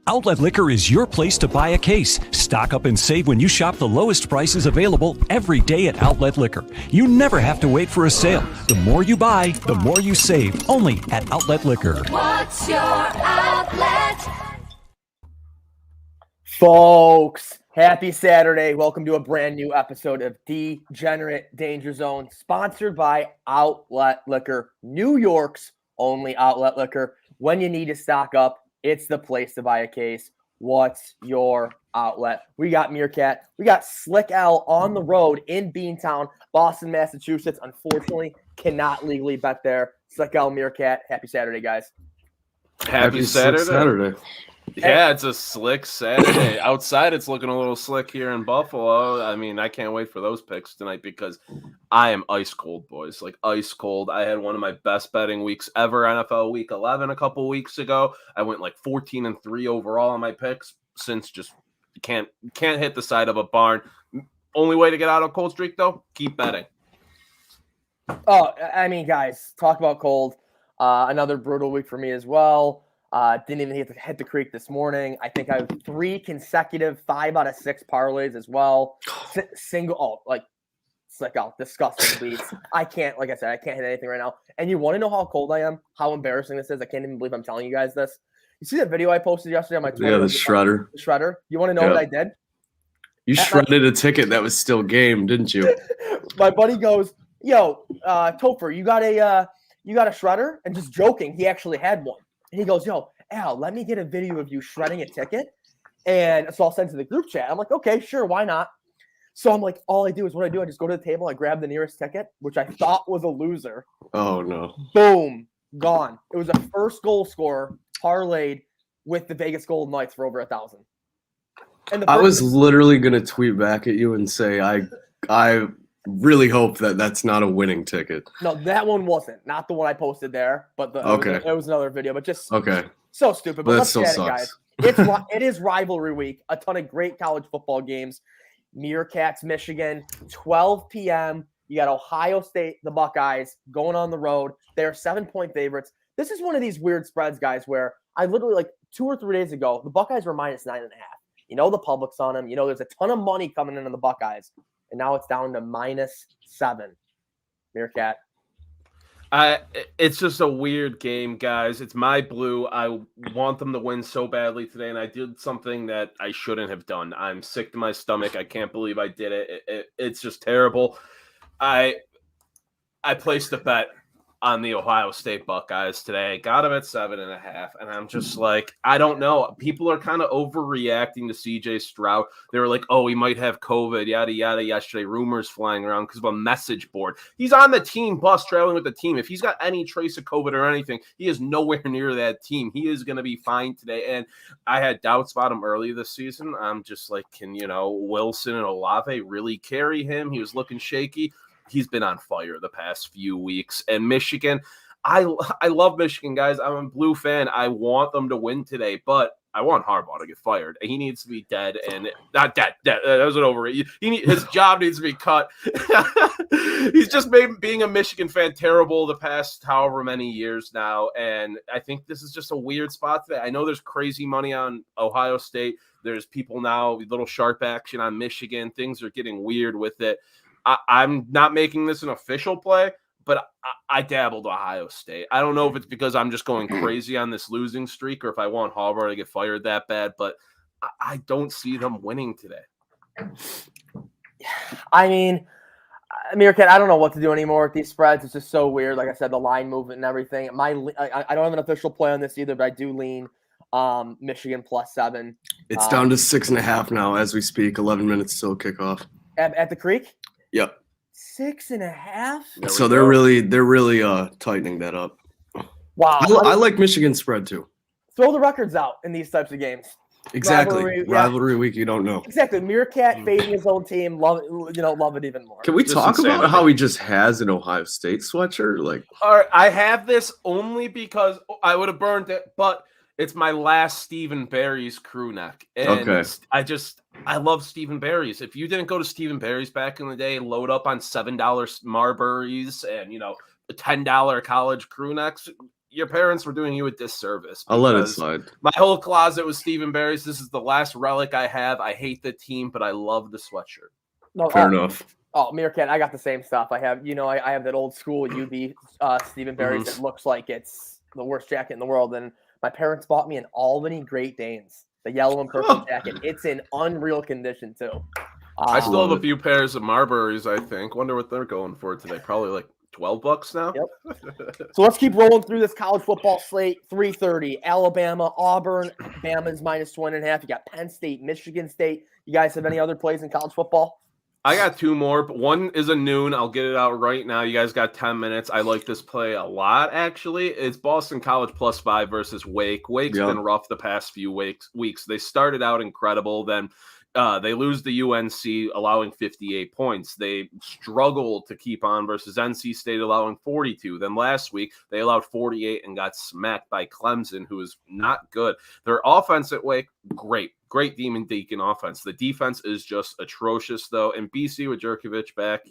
Outlet Liquor is your place to buy a case. Stock up and save when you shop the lowest prices available every day at Outlet Liquor. You never have to wait for a sale. The more you buy, the more you save. Only at Outlet Liquor. What's your outlet? Folks, happy Saturday. Welcome to a brand new episode of Degenerate Danger Zone, sponsored by Outlet Liquor, New York's only outlet liquor. When you need to stock up, it's the place to buy a case. What's your outlet? We got Meerkat. We got Slick Al on the road in Beantown, Boston, Massachusetts. Unfortunately, cannot legally bet there. Slick Al, Meerkat. Happy Saturday, guys. Happy Saturday. Saturday. Yeah, it's a slick Saturday. Outside, it's looking a little slick here in Buffalo. I mean, I can't wait for those picks tonight because I am ice cold, boys. Like ice cold. I had one of my best betting weeks ever, NFL Week 11 a couple weeks ago. I went like 14-3 overall on my picks. Since just can't hit the side of a barn. Only way to get out of a cold streak, though, keep betting. Oh, I mean, guys, talk about cold. Another brutal week for me as well. Didn't even hit the creek this morning. I think I have 3 consecutive 5 out of 6 parlays as well. Slick out, disgusting beats. I can't, like I said, I can't hit anything right now. And you want to know how cold I am? How embarrassing this is? I can't even believe I'm telling you guys this. You see that video I posted yesterday on my Twitter? Yeah, the shredder. The shredder. You want to know what I did? You shredded a ticket that was still game, didn't you? My buddy goes, "Yo, Topher, you got a shredder?" And just joking, he actually had one. And he goes, "Yo, Al, let me get a video of you shredding a ticket." And so I'll send it to the group chat. I'm like, okay, sure, why not? So I'm like, all I do is what I do. I just go to the table, I grab the nearest ticket, which I thought was a loser. Oh, no. Boom, gone. It was a first goal scorer parlayed with the Vegas Golden Knights for over 1,000. And I was literally going to tweet back at you and say, I really hope that that's not a winning ticket. No, that one wasn't. Not the one I posted there, but it was another video. But just so stupid. But let's get it, guys. It is rivalry week. A ton of great college football games. Meerkats, Michigan, 12 p.m. You got Ohio State, the Buckeyes, going on the road. They're 7-point favorites. This is one of these weird spreads, guys, where I literally, like 2 or 3 days ago, the Buckeyes were minus 9.5. You know the public's on them. You know there's a ton of money coming in on the Buckeyes. And now it's down to -7. Meerkat. It's just a weird game, guys. It's my blue. I want them to win so badly today, and I did something that I shouldn't have done. I'm sick to my stomach. I can't believe I did it. It's just terrible. I placed a bet on the Ohio State Buckeyes today. Got them at 7.5, and I'm just like, I don't know. People are kind of overreacting to CJ Stroud. They were like, oh, he might have COVID, yada, yada, yesterday. Rumors flying around because of a message board. He's on the team bus traveling with the team. If he's got any trace of COVID or anything, he is nowhere near that team. He is going to be fine today. And I had doubts about him early this season. I'm just like, can, Wilson and Olave really carry him? He was looking shaky. He's been on fire the past few weeks. And Michigan, I love Michigan, guys. I'm a blue fan. I want them to win today, but I want Harbaugh to get fired. He needs to be dead, and not dead. That was an over. His job needs to be cut. He's just made being a Michigan fan terrible the past however many years now, and I think this is just a weird spot today. I know there's crazy money on Ohio State. There's people now, little sharp action on Michigan. Things are getting weird with it. I'm not making this an official play, but I dabbled Ohio State. I don't know if it's because I'm just going crazy on this losing streak or if I want Harbaugh to get fired that bad, but I don't see them winning today. I mean, Meerkat, I don't know what to do anymore with these spreads. It's just so weird. Like I said, the line movement and everything. I don't have an official play on this either, but I do lean Michigan +7. It's down to 6.5 now as we speak. 11 minutes till kickoff. At the Creek? Yep. 6.5? So they're really tightening that up. Wow. I like Michigan spread too. Throw the records out in these types of games. Exactly. Rivalry week, you don't know. Exactly. Meerkat fading his own team, love it even more. Can we talk about how he just has an Ohio State sweatshirt? All right, I have this only because I would have burned it, but it's my last Stephen Barry's crew neck. And I love Stephen Barry's. If you didn't go to Stephen Barry's back in the day and load up on $7 Marburys and, $10 college crew necks, your parents were doing you a disservice. I'll let it slide. My whole closet was Stephen Barry's. This is the last relic I have. I hate the team, but I love the sweatshirt. No, Fair enough. Oh, Meerkat, I got the same stuff. I have, I have that old school UV Stephen Barry's that looks like it's the worst jacket in the world. And my parents bought me an Albany Great Danes, the yellow and purple jacket. It's in unreal condition too. I still have a few pairs of Marburys, I think. Wonder what they're going for today. Probably like $12 now. Yep. So let's keep rolling through this college football slate. 3:30, Alabama, Auburn. Bama's -1.5. You got Penn State, Michigan State. You guys have any other plays in college football? I got two more, but one is a noon. I'll get it out right now. You guys got 10 minutes. I like this play a lot, actually. It's Boston College +5 versus Wake. Wake's been rough the past few weeks. They started out incredible, then they lose to UNC, allowing 58 points. They struggle to keep on versus NC State, allowing 42. Then last week, they allowed 48 and got smacked by Clemson, who is not good. Their offense at Wake, great Demon Deacon offense. The defense is just atrocious, though. And BC with Jerkovich back,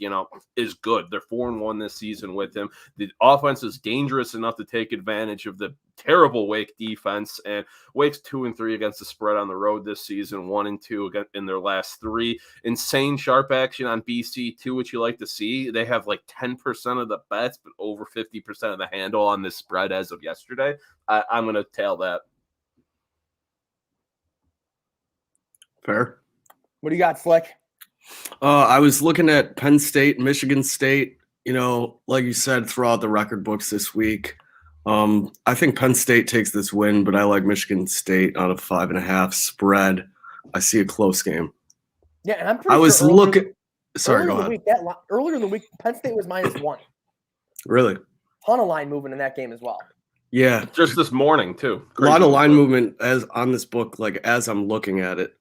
is good. They're 4-1 this season with him. The offense is dangerous enough to take advantage of the terrible Wake defense. And Wake's 2-3 against the spread on the road this season, 1-2 in their last 3. Insane sharp action on BC too, which you like to see. They have like 10% of the bets, but over 50% of the handle on this spread as of yesterday. I'm going to tail that. Fair. What do you got, Slick? I was looking at Penn State, Michigan State, like you said, throughout the record books this week. I think Penn State takes this win, but I like Michigan State on a 5.5 spread. I see a close game. Yeah, and I'm pretty sure looking. Sorry, go ahead. Earlier in the week, Penn State was -1. Really? Ton of line movement in that game as well. Yeah, just this morning too. Crazy. A lot of line movement as on this book. Like as I'm looking at it,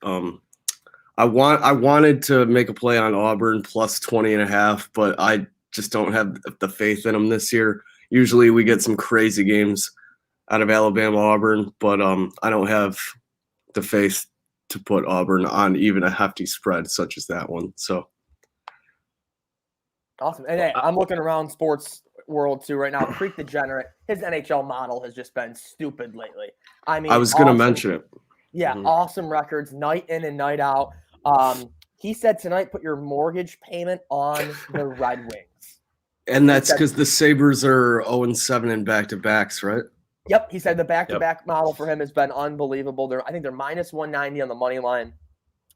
I wanted to make a play on Auburn +20.5, but I just don't have the faith in them this year. Usually we get some crazy games out of Alabama, Auburn, but I don't have the faith to put Auburn on even a hefty spread such as that one. So awesome. And hey, I'm looking around sports world too right now. Creek Degenerate, his NHL model has just been stupid lately. I mean, I was going to mention it. Yeah, awesome records, night in and night out. He said tonight, put your mortgage payment on the Red Wings. And that's because the Sabres are 0-7 in back-to-backs, right? Yep. He said the back-to-back model for him has been unbelievable. I think they're -190 on the money line.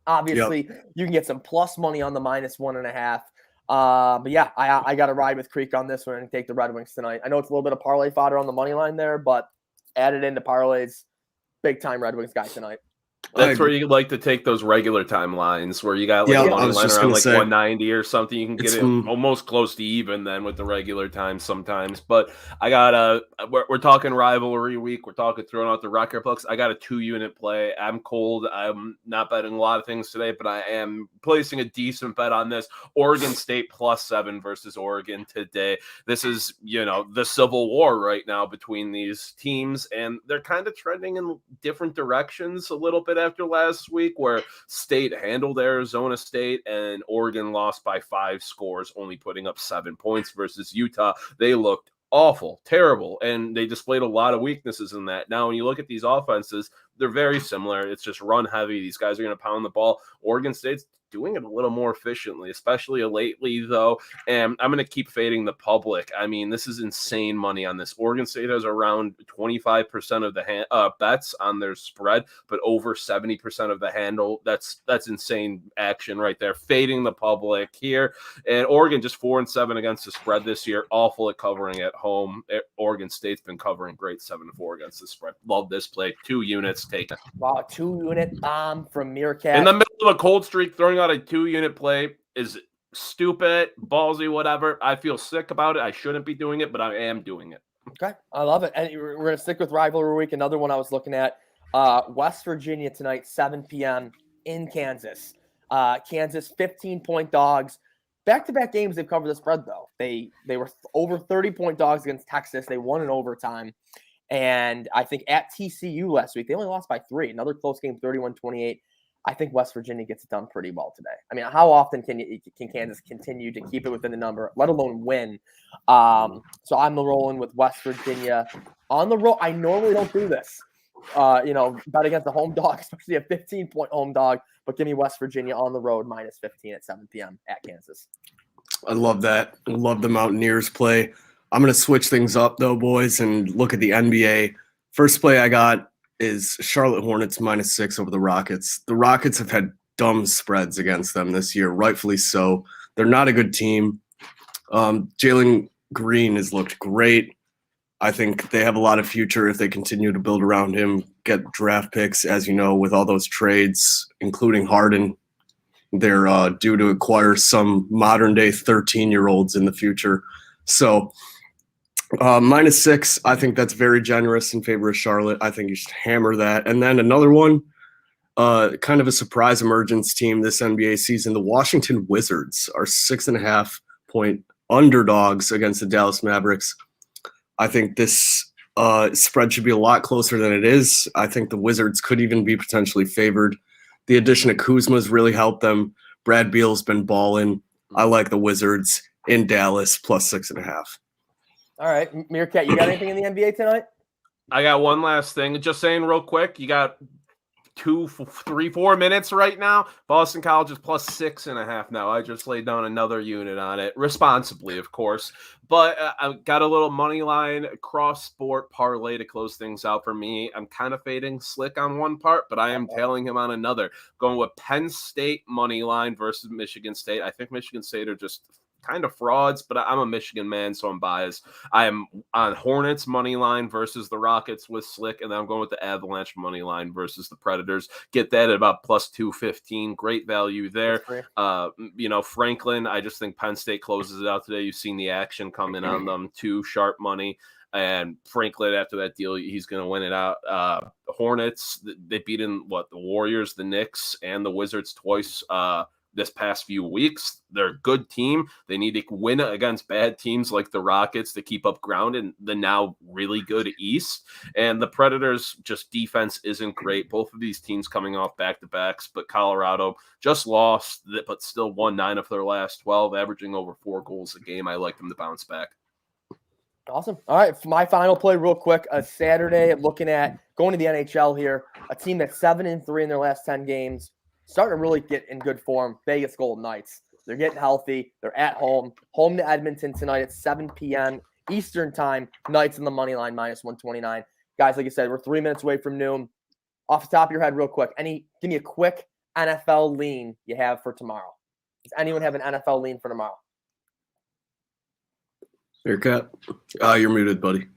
Obviously, you can get some plus money on the -1.5. But yeah, I got to ride with Creek on this one and take the Red Wings tonight. I know it's a little bit of parlay fodder on the money line there, but add it into parlays. Big time Red Wings guy tonight. That's where you like to take those regular time lines where you got like a money line around like 190 or something. You can get it almost close to even then with the regular time sometimes. But I got we're talking rivalry week. We're talking throwing out the record books. I got a 2-unit play. I'm cold. I'm not betting a lot of things today, but I am placing a decent bet on this. Oregon State +7 versus Oregon today. This is, the civil war right now between these teams, and they're kind of trending in different directions a little bit after last week, where State handled Arizona State and Oregon lost by 5 scores, only putting up 7 points versus Utah. They looked awful, terrible, and they displayed a lot of weaknesses in that. Now, when you look at these offenses, they're very similar. It's just run heavy. These guys are going to pound the ball. Oregon State's doing it a little more efficiently, especially lately, though. And I'm going to keep fading the public. I mean, this is insane money on this. Oregon State has around 25% of the bets on their spread, but over 70% of the handle. That's insane action right there. Fading the public here. And Oregon just 4-7 against the spread this year. Awful at covering at home. Oregon State's been covering great 7-4 against the spread. Love this play. 2 units taken. Wow, 2-unit bomb from Meerkat. In the middle of a cold streak, throwing out a 2-unit play is stupid, ballsy, whatever. I feel sick about it. I shouldn't be doing it, but I am doing it. Okay, I love it. And we're going to stick with rivalry week. Another one I was looking at, West Virginia tonight, 7 p.m. in Kansas. Kansas, 15-point dogs. Back-to-back games they've covered the spread, though. They were over 30-point dogs against Texas. They won in overtime. And I think at TCU last week, they only lost by 3. Another close game, 31-28. I think West Virginia gets it done pretty well today. I mean, how often can Kansas continue to keep it within the number, let alone win? So I'm rolling with West Virginia on the road. I normally don't do this, bet against the home dog, especially a 15-point home dog. But give me West Virginia on the road -15 at 7 p.m. at Kansas. I love that. I love the Mountaineers play. I'm going to switch things up, though, boys, and look at the NBA. First play I got is Charlotte Hornets -6 over the Rockets. The Rockets have had dumb spreads against them this year, rightfully so. They're not a good team. Jalen Green has looked great. I think they have a lot of future if they continue to build around him, get draft picks, as you know, with all those trades, including Harden. They're due to acquire some modern-day 13-year-olds in the future. So -6, I think that's very generous in favor of Charlotte. I think you should hammer that. And then another one, kind of a surprise emergence team this NBA season, the Washington Wizards are 6.5-point underdogs against the Dallas Mavericks. I think this spread should be a lot closer than it is. I think the Wizards could even be potentially favored. The addition of Kuzma's really helped them. Brad Beal's been balling. I like the Wizards in Dallas +6.5. All right, Meerkat, you got anything in the NBA tonight? I got one last thing. Just saying real quick, you got 4 minutes right now. Boston College is +6.5 now. I just laid down another unit on it, responsibly, of course. But I got a little money line cross-sport parlay to close things out for me. I'm kind of fading Slick on one part, but I am tailing him on another. Going with Penn State money line versus Michigan State. I think Michigan State are just kind of frauds, but I'm a Michigan man, so I'm biased. I am on Hornets money line versus the Rockets with Slick, and then I'm going with the Avalanche money line versus the Predators. Get that at about +215. Great value there. Franklin, I just think Penn State closes it out today. You've seen the action coming on them. 2 sharp money. And Franklin, after that deal, he's going to win it out. Hornets, they beat in the Warriors, the Knicks, and the Wizards twice this past few weeks. They're a good team. They need to win against bad teams like the Rockets to keep up ground in the now really good East. And the Predators, just defense isn't great. Both of these teams coming off back-to-backs, but Colorado just lost, but still won 9 of their last 12, averaging over 4 goals a game. I like them to bounce back. Awesome. All right, for my final play real quick, a Saturday, looking at going to the NHL here, a team that's 7-3 in their last 10 games, starting to really get in good form. Vegas Golden Knights. They're getting healthy. They're at home. Home to Edmonton tonight at 7 p.m. Eastern time. Knights in the money line -129. Guys, like I said, we're 3 minutes away from noon. Off the top of your head, real quick, give me a quick NFL lean you have for tomorrow. Does anyone have an NFL lean for tomorrow? Meerkat, you're muted, buddy.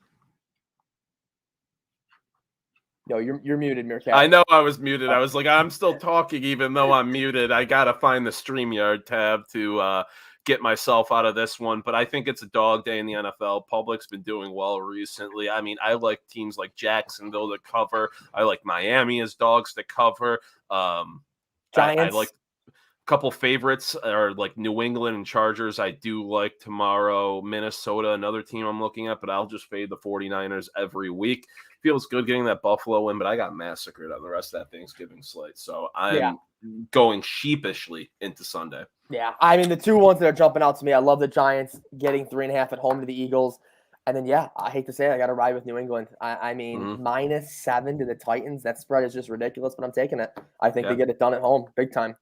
No, you're muted, Meerkat. I know I was muted. I was like, I'm still talking even though I'm muted. I got to find the StreamYard tab to get myself out of this one. But I think it's a dog day in the NFL. Public's been doing well recently. I mean, I like teams like Jacksonville to cover. I like Miami as dogs to cover. Giants. I like a couple favorites are like New England and Chargers. I do like tomorrow. Minnesota, another team I'm looking at, but I'll just fade the 49ers every week. Feels good getting that Buffalo win, but I got massacred on the rest of that Thanksgiving slate. So I'm going sheepishly into Sunday. Yeah, I mean, the 2 ones that are jumping out to me, I love the Giants getting 3.5 at home to the Eagles. And then, I hate to say it, I got to ride with New England. I mean, -7 to the Titans. That spread is just ridiculous, but I'm taking it. I think they get it done at home big time.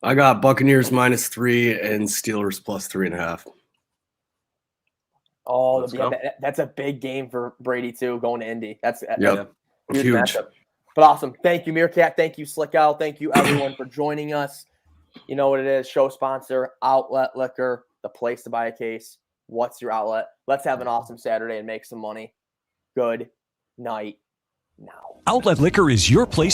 I got Buccaneers -3 and Steelers +3.5. Oh, that's a big game for Brady, too, going to Indy. That's huge matchup. But awesome. Thank you, Meerkat. Thank you, Slick Al. Thank you, everyone, for joining us. You know what it is. Show sponsor, Outlet Liquor, the place to buy a case. What's your outlet? Let's have an awesome Saturday and make some money. Good night now. Outlet Liquor is your place